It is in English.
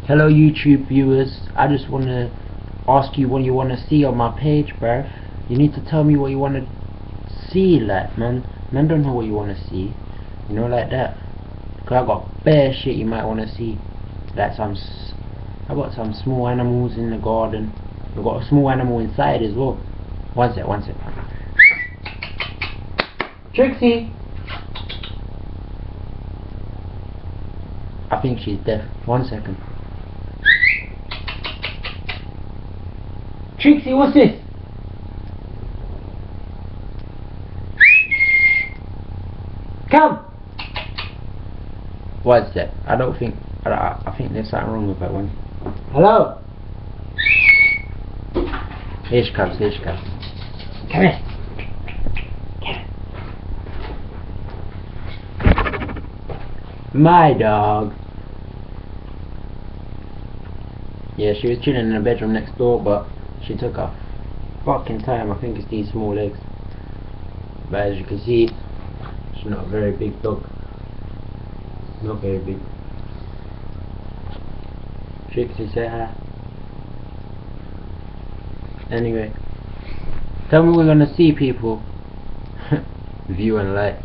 Hello YouTube viewers, I just want to ask you what you want to see on my page, bruv. You need to tell me what you want to see, like, man don't know what you want to see, you know, like that. Cause I got bare shit you might want to see, like I got some small animals in the garden. I got a small animal inside as well. One sec. Trixie! I think she's deaf. 1 second. Trixie, what's this? Come! 1 sec. I think there's something wrong with that one. Hello? Here she comes. Come here. My dog. Yeah, she was chilling in the bedroom next door, but she took her fucking time. I think it's these small legs. But as you can see, she's not a very big dog. Not very big. Trixie, say hi. Anyway, tell me we're gonna see, people. View and like.